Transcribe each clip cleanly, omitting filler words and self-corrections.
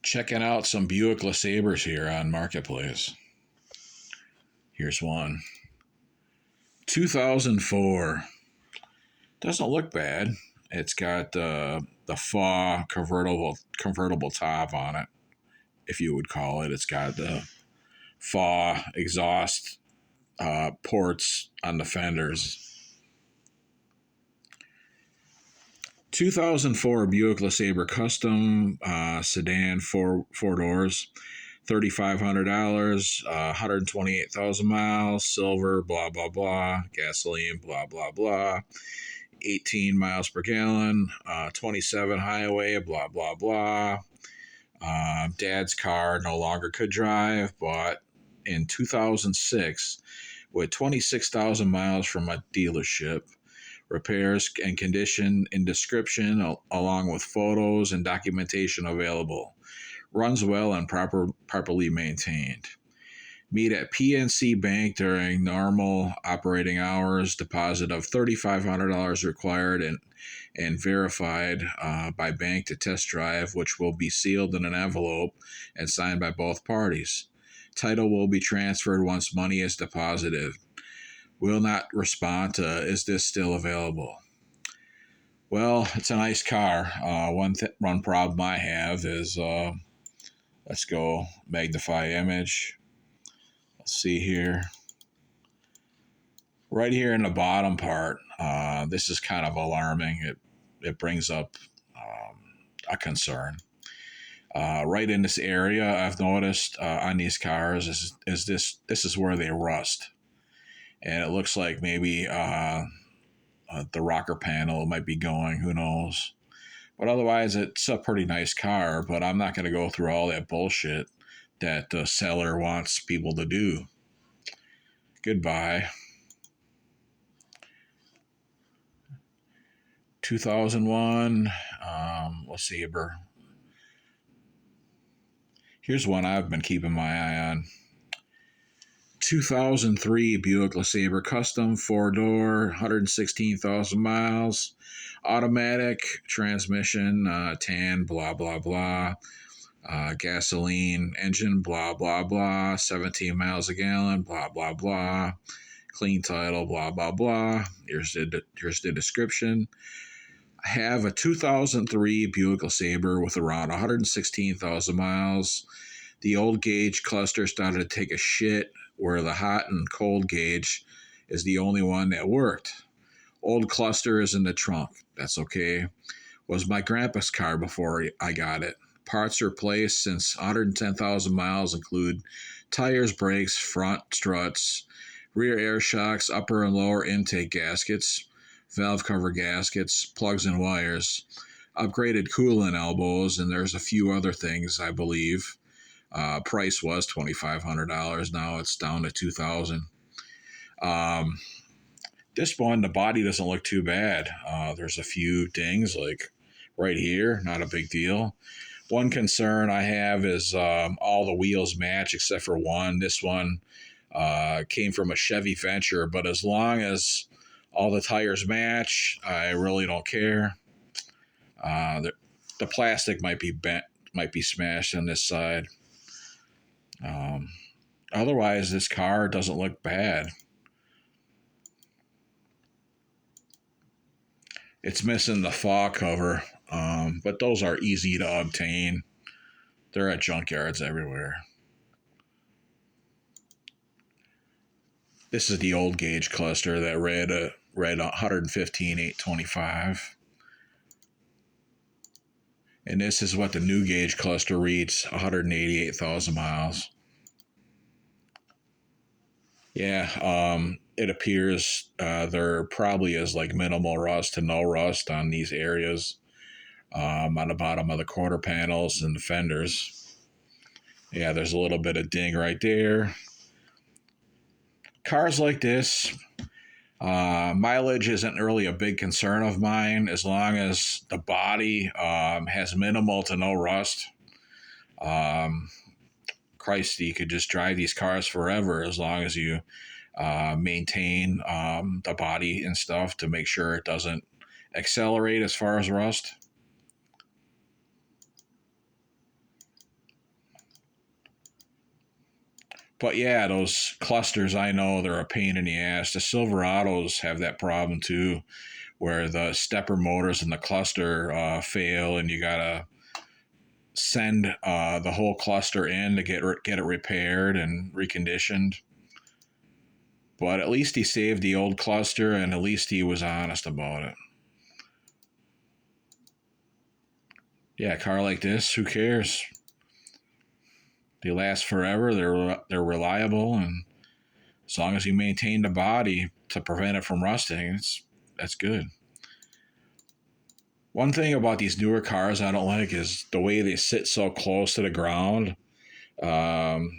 Checking out some Buick LeSabres here on Marketplace. Here's one. 2004. Doesn't look bad. It's got the FA convertible top on it, if you would call it. It's got the FA exhaust ports on the fenders. 2004 Buick LeSabre Custom sedan, four doors, $3,500, 128,000 miles, silver, blah, blah, blah, gasoline, blah, blah, blah, 18 miles per gallon, 27 highway, blah, blah, blah. Dad's car no longer could drive, bought in 2006 with 26,000 miles from a dealership. Repairs and condition in description, along with photos and documentation available. Runs well and properly maintained. Meet at PNC Bank during normal operating hours. Deposit of $3,500 required and verified by bank to test drive, which will be sealed in an envelope and signed by both parties. Title will be transferred once money is deposited. Will not respond to, is this still available? Well, it's a nice car. One problem I have is, let's go magnify image. Let's see here. Right here in the bottom part, this is kind of alarming. It brings up a concern. Right in this area, I've noticed on these cars is this is where they rust. And it looks like maybe the rocker panel might be going. Who knows? But otherwise, it's a pretty nice car. But I'm not going to go through all that bullshit that the seller wants people to do. Goodbye. 2001 LeSabre. Here's one I've been keeping my eye on. 2003 Buick LeSabre Custom, 4-door, 116,000 miles, automatic transmission, tan, blah, blah, blah, gasoline engine, blah, blah, blah, 17 miles a gallon, blah, blah, blah, clean title, blah, blah, blah. Here's the description. I have a 2003 Buick LeSabre with around 116,000 miles. The old gauge cluster started to take a shit, where the hot and cold gauge is the only one that worked. Old cluster is in the trunk. That's okay. Was my grandpa's car before I got it. Parts replaced since 110,000 miles include tires, brakes, front struts, rear air shocks, upper and lower intake gaskets, valve cover gaskets, plugs and wires, upgraded coolant elbows, and there's a few other things, I believe. Price was $2,500. Now it's down to $2,000. This one, the body doesn't look too bad. There's a few dings like right here, not a big deal. One concern I have is all the wheels match except for one. This one came from a Chevy Venture, but as long as all the tires match, I really don't care. The plastic might be bent, might be smashed on this side. Otherwise, this car doesn't look bad. It's missing the fog cover, but those are easy to obtain. They're at junkyards everywhere. This is the old gauge cluster that read 115,825. And this is what the new gauge cluster reads, 188,000 miles. Yeah, it appears there probably is like minimal rust to no rust on these areas on the bottom of the quarter panels and the fenders. Yeah, there's a little bit of ding right there. Cars like this, mileage isn't really a big concern of mine as long as the body has minimal to no rust. Christ, you could just drive these cars forever as long as you maintain the body and stuff to make sure it doesn't accelerate as far as rust. But yeah, those clusters, I know they're a pain in the ass. The Silverados have that problem too, where the stepper motors in the cluster fail, and you gotta send the whole cluster in to get it repaired and reconditioned. But at least he saved the old cluster, and at least he was honest about it. Yeah, a car like this, who cares? They last forever. They're reliable, and as long as you maintain the body to prevent it from rusting, that's good. One thing about these newer cars I don't like is the way they sit so close to the ground. Um,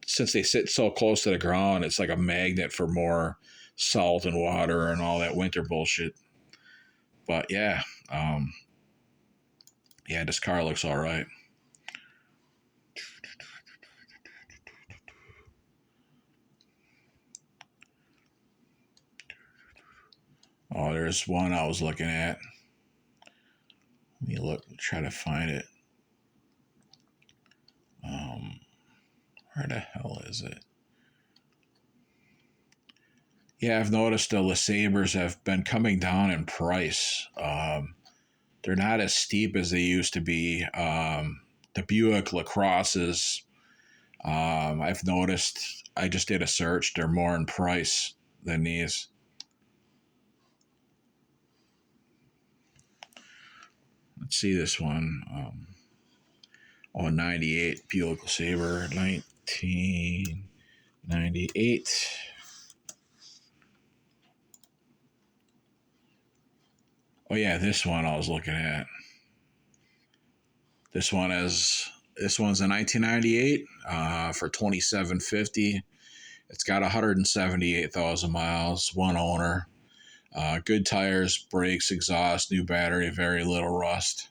since they sit so close to the ground, it's like a magnet for more salt and water and all that winter bullshit. But yeah, um, yeah, this car looks all right. Oh, there's one I was looking at. Let me look, try to find it. Um, where the hell is it? Yeah, I've noticed the Lesabres have been coming down in price. They're not as steep as they used to be. The Buick LaCrosses, I've noticed, I just did a search, they're more in price than these. Let's see this one. 98 Buick LeSabre, 1998. Oh yeah, this one I was looking at. This one is this one's a 1998 for 2750. It's got 178,000 miles, one owner. Good tires, brakes, exhaust, new battery, very little rust.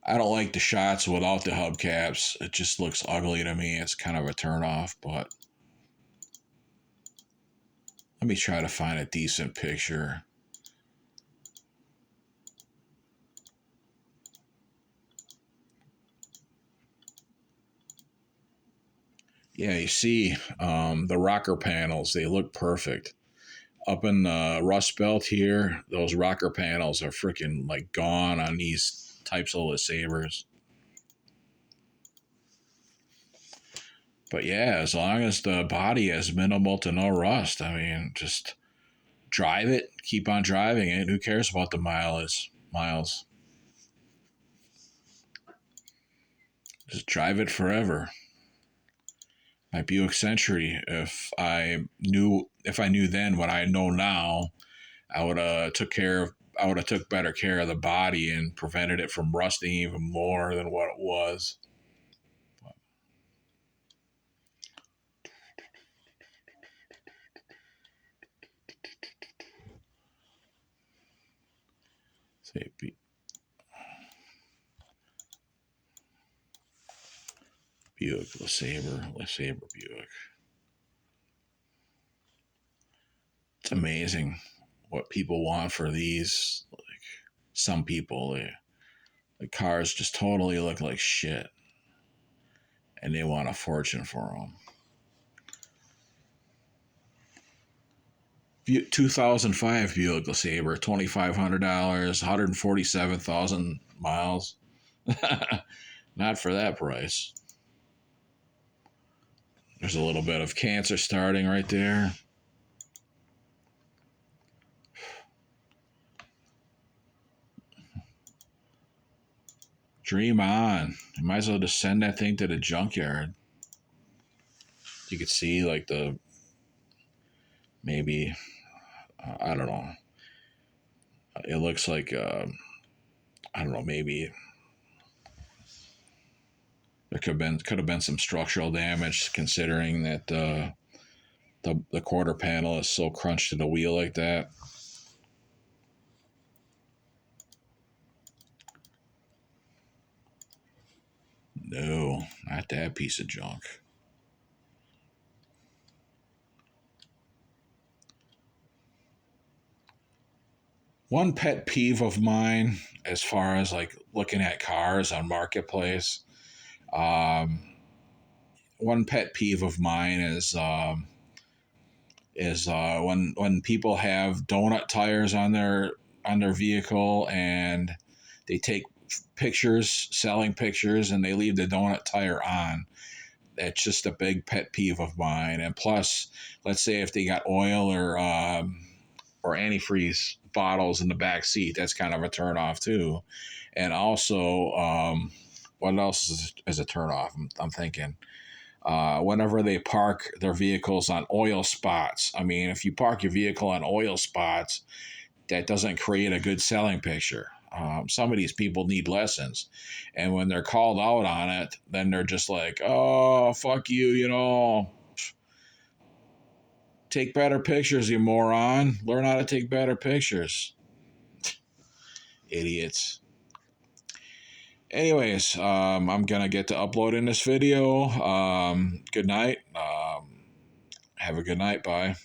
I don't like the shots without the hubcaps. It just looks ugly to me. It's kind of a turnoff, but let me try to find a decent picture. Yeah, you see the rocker panels, they look perfect. Up in the Rust Belt here, those rocker panels are freaking like gone on these types of LeSabres. But yeah, as long as the body has minimal to no rust, I mean, just drive it, keep on driving it. Who cares about the miles? Just drive it forever. My Buick Century, if I knew then what I know now, I would have took better care of the body and prevented it from rusting even more than what it was. Say Buick LeSabre Buick. It's amazing what people want for these. Like some people, the cars just totally look like shit, and they want a fortune for them. 2005 Buick LeSabre, $2,500, 147,000 miles. Not for that price. There's a little bit of cancer starting right there. Dream on. You might as well just send that thing to the junkyard. You could see like the maybe I don't know. It looks like I don't know. Maybe there could have been some structural damage, considering that the quarter panel is so crunched to the wheel like that. No, not that piece of junk. One pet peeve of mine, as far as like looking at cars on Marketplace, um, one pet peeve of mine is when people have donut tires on their vehicle and they take pictures, selling pictures, and they leave the donut tire on. That's just a big pet peeve of mine. And plus, let's say if they got oil or antifreeze bottles in the back seat, that's kind of a turn off too. And also, what else is a turn off? I'm thinking. Whenever they park their vehicles on oil spots. I mean, if you park your vehicle on oil spots, that doesn't create a good selling picture. Some of these people need lessons. And when they're called out on it, then they're just like, oh, fuck you, you know. Take better pictures, you moron. Learn how to take better pictures. Idiots. Anyways, I'm going to get to uploading this video. Good night. Have a good night. Bye.